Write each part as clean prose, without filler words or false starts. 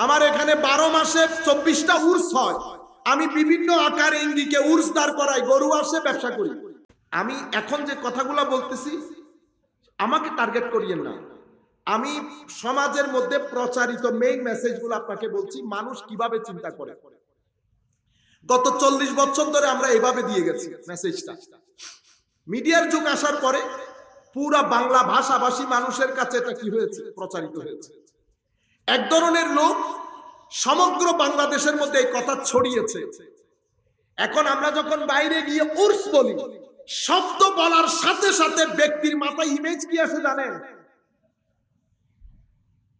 আমার এখানে 12 মাসে 24টা উর্স হয়। আমি বিভিন্ন আকার ইঙ্গিকে উর্স দাঁড় করাই, গরু আসে, ব্যবসা করি। আমি এখন যে কথাগুলো বলতেছি আমাকে টার্গেট করিয়েন না, আমি সমাজের মধ্যে প্রচারিত মেইন মেসেজগুলো আপনাকে বলছি, মানুষ কিভাবে চিন্তা করে। গত 40 বছর ধরে আমরা এভাবে দিয়ে গেছি মেসেজটা। মিডিয়ার যুগ আসার পরে পুরা বাংলা ভাষাভাষী মানুষের কাছে এটা কি হয়েছে, প্রচারিত হয়েছে। এক ধরনের লোক সমগ্র বাংলাদেশের মধ্যে এই কথা ছড়িয়েছে। এখন আমরা যখন বাইরে গিয়ে উর্স বলি, শব্দ বলার সাথে সাথে ব্যক্তির মাথায় ইমেজ কি আসে জানেন?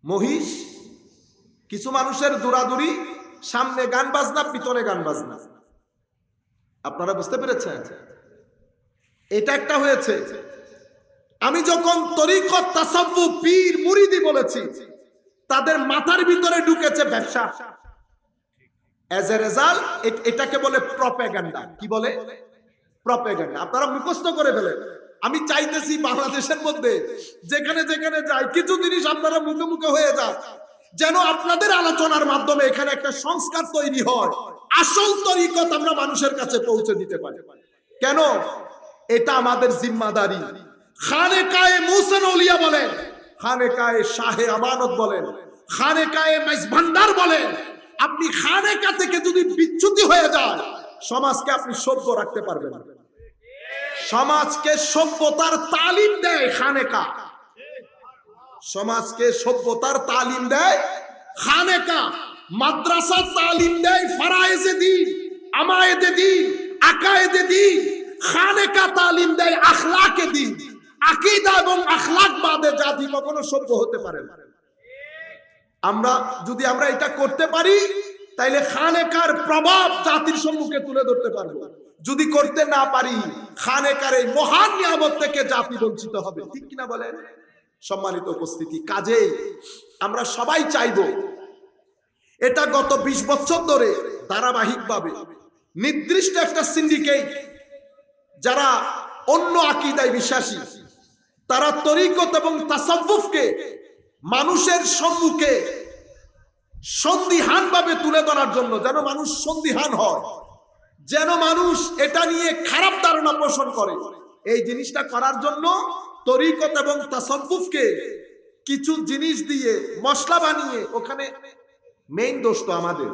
মহিষ, কিছু মানুষের দৌড়াদৌড়ি, সামনে গান বাজনা, পিছনে গান বাজনা। আপনারা বুঝতে পেরেছেন? এটা একটা হয়েছে। আমি যখন তরিকত, তাসাউফ, পীর, মুরিদি বলেছি, তাদের মাথার ভিতরে ঢুকেছে ব্যবসা। এজ এ রেজাল্ট এটাকে বলে প্রপাগান্ডা। কি বলে? প্রপাগান্ডা। আপনারা মুখস্থ করে ফেলেন। আমি চাইতেছি বাংলাদেশের মধ্যে যেখানে যেখানে যাই কিছু জিনিস আপনারা মুখে মুখে হয়ে যায়, যেন আপনাদের আলোচনার মাধ্যমে এখানে একটা সংস্কার তৈরি হয়, আসল তরিকত আমরা মানুষের কাছে পৌঁছে দিতে পারি। কেন? এটা আমাদের জিম্মাদারি। খানেকায়ে মুহসিন আউলিয়া বলেন, খানেকায়ে শাহে আমানত বলেন, খানেকায়ে মাইজ ভান্ডার বলেন, আপনি খানেকা থেকে যদি বিচ্যুতি হয়ে যায়, সমাজকে আপনি সভ্য রাখতে পারবেন না। সমাজকে সভ্যতার তালিম দেয় খানেকা, সমাজকে সভ্যতার তালিম দেয় খানেকা। মাদ্রাসা তালিম দেয় ফারায়েজে দ্বীন, আমায়েদে দ্বীন, আকায়েদে দ্বীন। খানেকা তালিম দেয় আখলাকে দ্বীন। আকীদা এবং আখলাক বাদে জাতি কখনো সভ্য হতে পারে না। যদি আমরা এটা করতে পারি, তাইলে খানেকার প্রভাব জাতির সম্মুখে তুলে ধরতে পারবো। যদি করতে না পারি, খানেকার এই মহান নিয়ামত থেকে জাতি বঞ্চিত হবে। ঠিক কিনা বলেন? সম্মানিত উপস্থিতি, কাজেই আমরা সবাই চাইবো, এটা গত 20 বছর ধরে ধারাবাহিকভাবে নির্দিষ্ট একটা সিন্ডিকেট, যারা অন্য আকীদায় বিশ্বাসী, তারা তরিকত এবং তাসাউফকে মানুষের সম্মুখে সন্দিহান ভাবে তুলে ধরার জন্য, যেন মানুষ সন্দিহান হয়, যেন মানুষ এটা নিয়ে খারাপ ধারণা পোষণ করে, এই জিনিসটা করার জন্য তরিকত এবং তাসাউফকে কিছু জিনিস দিয়ে মশলা বানিয়ে, ওখানে মেইন দোষ তো আমাদের,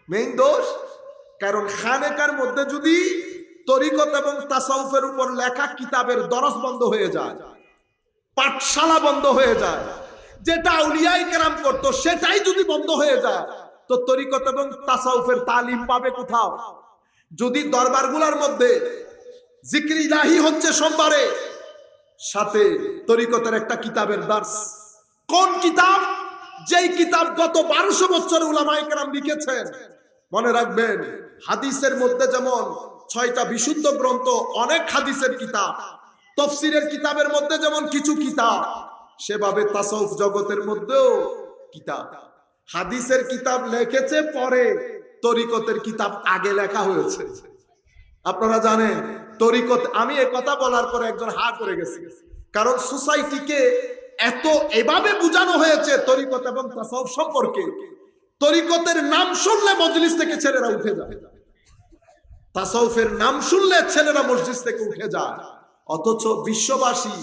মেইন দোষ। কারণ খানেকার মধ্যে যদি তরিকত এবং তাসাউফের উপর লেখা কিতাবের দরস বন্ধ হয়ে যায়, পাঠশালা বন্ধ হয়ে যায়, যেটা আউলিয়ায়ে কেরাম করতো সেটাই যদি বন্ধ হয়ে যায়, তো তরিকত এবং তাসাউফের তালিম পাবে কোথাও? যদি দরবারগুলোর মধ্যে জিকির ইলাহি হচ্ছে সোমবারে, সাথে তরিকতের একটা কিতাবের দার্স, কোন কিতাব? যেই কিতাব গত 1200 বছর উলামায়ে কেরাম লিখেছেন। মনে রাখবেন, হাদিসের মধ্যে যেমন 6টা বিশুদ্ধ গ্রন্থ, অনেক হাদিসের কিতাব, তাফসীরের কিতাবের মধ্যে যেমন কিছু কিতাব, সেভাবে তাসাউফ জগতের মধ্যেও কিতাব। হাদিসের কিতাব লিখেছে পরে, তরিকতের কিতাব আগে লেখা হয়েছে। আপনারা জানেন তরিকত, আমি এই কথা বলার পরে একজন হা করে গেছে, কারণ সোসাইটিকে এত এভাবে বোঝানো হয়েছে তরিকত এবং তাসাউফ সম্পর্কে, তরিকতের নাম শুনলে মজলিস থেকে ছেলেরা উঠে যায়, তাসাউফের নাম শুনলে ছেলেরা মসজিদ থেকে উঠে যায়। অথচ বিশ্ববাসী,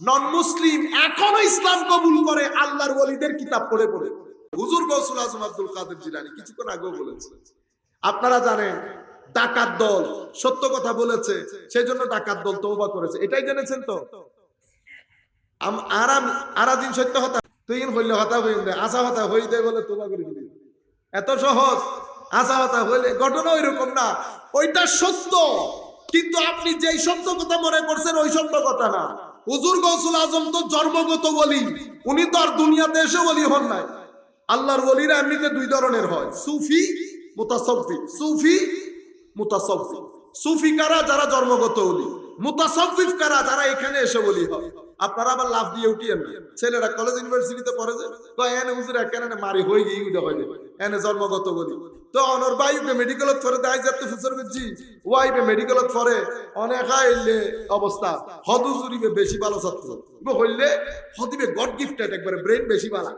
নন মুসলিম এখনো ইসলাম কবুল করে আল্লাহর ওলিদের কিতাব পড়ে পড়ে। হুজুর গৌসুল আজম আব্দুল কাদের জিলানী কিছুক্ষণ আগেও বলেছে, আপনারা জানেন ডাকাত দল সত্য কথা বলেছে, সেই জন্য ডাকাত দল তওবা করেছে, এটাই জেনেছেন তো? আরাদিন সত্য কথা তুই হইলে হতা হইলে আসা হতা হইতে বলে তওবা করে দিবি, এত সহজ? আসা হতা হইলে ঘটনা ওইরকম না, ওইটা সত্য, কিন্তু আপনি যেই সত্য কথা মনে করছেন ওই সত্য কথা না। হুজুর গৌসুল আজম তো জন্মগত ওলি, উনি তো আর দুনিয়াতে এসে ওলি হন নাই। আল্লাহর ওলিরা এমনিতে দুই ধরনের হয়, সুফি, মুতাসাউফি। সুফি, মুতাসাউফি। সুফি কারা? যারা জন্মগত ওলি। মুতাসাউফিফ কারা? যারা এখানে এসে ওলি হয়। আপনারা আবার লাভ দিয়ে উঠিয়েন না। ছেলেরা কলেজ ইউনিভার্সিটিতে পড়ে যে কয় এনে হুজুর এখানে মারি হয়ে গিয়ে উঠে হয় এনে জন্মগত ওলি। তো অনর বাইবে মেডিকেলত পরে দেয় যাতে ফুসর করছি, ওয়াইবে মেডিকেলত পরে অনেক হইলে অবস্থা হদুজুরিবে বেশি ভালো ছাত্র হইলে হদিবে গড গিফটেড, একবারে ব্রেন বেশি ভালো।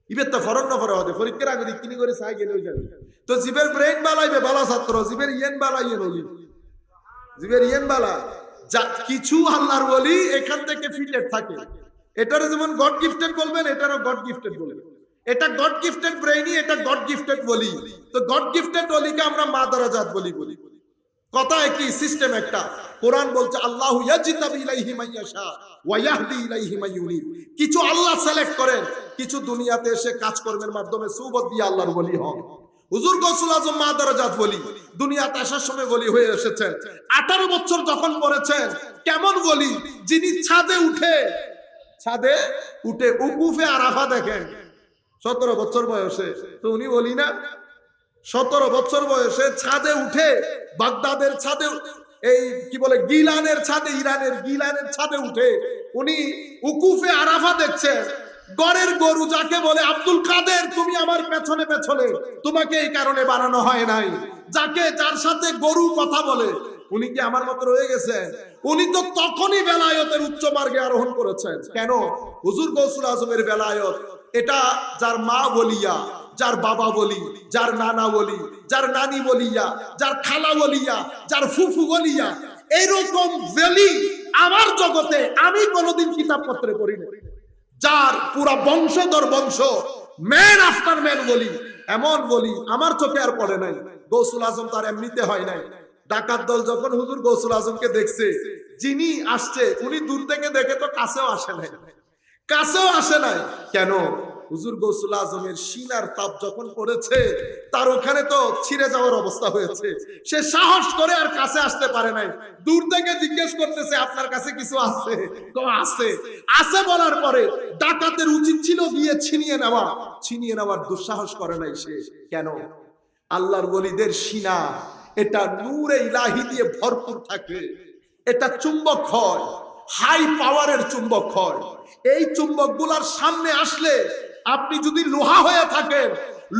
ইবের তো ফরন না ফরে হতে পরীক্ষার আগে কিনি করে চাই গেলে যাবে তো জিবের ব্রেন বালাইবে বালা ছাত্র জিবের ইয়েন বালাইয়ে নলি জিবের ইয়েন বালা যা কিছু আল্লাহর ওলি এখান থেকে ফিটেড থাকে। এটারও যেমন গড গিফটেড বলবেন, এটারও গড গিফটেড বলবেন। এটা গড গিফটেড ব্রেইনই, এটা গড গিফটেড বলি। তো গড গিফটেড ওলিকে আমরা মা দরাজাত বলি। কথা একই, সিস্টেম একটা। কোরআন বলছে আল্লাহু ইয়াজতাবি ইলাইহি মাইয়াশা ওয়া ইয়াহদি ইলাইহি মাইয়ুনিব। কিছু আল্লাহ সিলেক্ট করেন, কিছু দুনিয়াতে এসে কাজকর্মের মাধ্যমে সুবত দিয়ে আল্লাহর ওলি হন। হুজুর গৌসুল আজম মা দরাজাত বলি, দুনিয়াতে আসার সময় বলি হয়ে এসেছেন। 18 বছর যখন পড়েছেন, কেমন বলি, যিনি ছাদে উঠে উকুফে আরাফা দেখেন 17 বছর বয়সে, তো উনি বলি না? 17 বছর বয়সে ছাদে উঠে, বাগদাদের ছাদে, এই কি বলে গিলানের ছাদে, ইরানের গিলানের ছাদে উঠে উনি উকুফে আরাফা দেখছেন। গড়ের গরু যাকে বলে আব্দুল কাদের, তুমি আমার পেছনে পেছনে, তোমাকে এই কারণে বানানো হয় নাই। যার সাথে গরু কথা বলে, উনি কি আমার মতো রয়ে গেছেন? উনি তো তখনই বেলায়েতের উচ্চ মার্গে আরোহণ করেছেন। কেন? হুজুর গৌসুল আজমের বেলায়েত এটা যার মা বলিয়া, যার বাবা বলি, যার নানা বলি, যার নানি বলিয়া, যার খালা বলিয়া, যার ফুফু বলিয়া, এইরকম ওলি আমার জগতে আমি কোনোদিন কিতাবপত্রে পড়ি না। যার পুরা বংশধর বংশ, ম্যান আফটার ম্যান বলি, এমন বলি আমার চোখে আর পড়ে নাই। গৌসুল আজম তার এমনিতে হয় নাই। ডাকাত দল যখন হুজুর গৌসুল আজমকে দেখছে, যিনি আসছে উনি দূর থেকে দেখে তো কাছেও আসে নাই। কেন? হুজুর গৌসুল আজমের সিনার তাপ যখন পড়েছে, তার ওখানে তো ছিঁড়ে যাওয়ার অবস্থা হয়েছে। সে সাহস করে আর কাছে আসতে পারে নাই। দূর থেকে জিজ্ঞেস করতেছে, আপনার কাছে কিছু আছে? আছে বলার পরে ডাকাতের উচিত ছিল গিয়ে ছিনিয়ে নেওয়ার দুঃসাহস করে নাই সে। কেন? আল্লাহর ওলিদের সিনা এটা নূরে ইলাহি দিয়ে ভরপুর থাকে। এটা চুম্বক হয়, হাই পাওয়ারের চুম্বক হয়। এই চুম্বকগুলার সামনে আসলে আপনি যদি লোহা হয়ে থাকেন,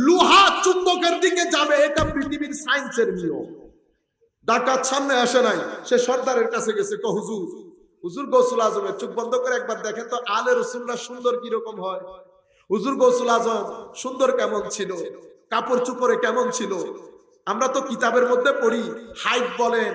লোহা চুম্বকের দিকে যাবে। এটা পৃথিবীর সায়েন্সের নিয়ম। ডাকাত সামনে আসে নাই, সে সর্দারের কাছে গেছে, হুজুর গৌসুল আজমের চোখ বন্ধ করে একবার দেখেন তো আলে রসুল্লাহ সুন্দর কিরকম হয়। হুজুর গৌসুল আজম সুন্দর কেমন ছিল, কাপড় চুপড়ে কেমন ছিল। আমরা তো কিতাবের মধ্যে পড়ি, হাইট বলেন,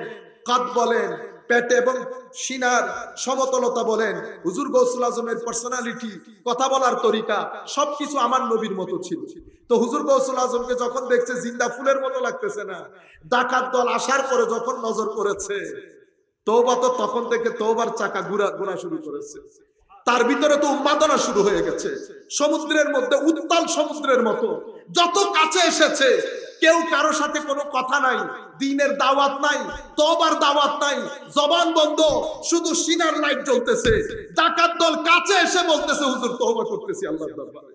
কাদ বলেন, পেট এবং সিনার সমতলতা বলেন, হুজুর গৌসুল আজমের পার্সোনালিটি, কথা বলার তরিকা সবকিছু আমার নবীর মতো ছিল। তো হুজুর গৌসুল আজমকে যখন দেখছে জিন্দা ফুলের মতো লাগতেছে না। ডাকাত দল আসার পরে যখন নজর করেছে, তওবা তো তখন থেকে তওবার চাকা ঘোরা শুরু করেছে। তার ভিতরে তো উন্মাদনা শুরু হয়ে গেছে। সমুদ্রের মধ্যে উত্তাল সমুদ্রের মতো যত কাছে এসেছে, কেউ কারো সাথে কোনো কথা নাই, দ্বীনের দাওয়াত নাই, তওবার দাওয়াত নাই, জবান বন্ধ, শুধু সিনার লাইট জ্বলতেছে। ডাকাত দল কাছে এসে বলতেছে, হুজুর তওবা করতেছি আল্লাহর দরবারে।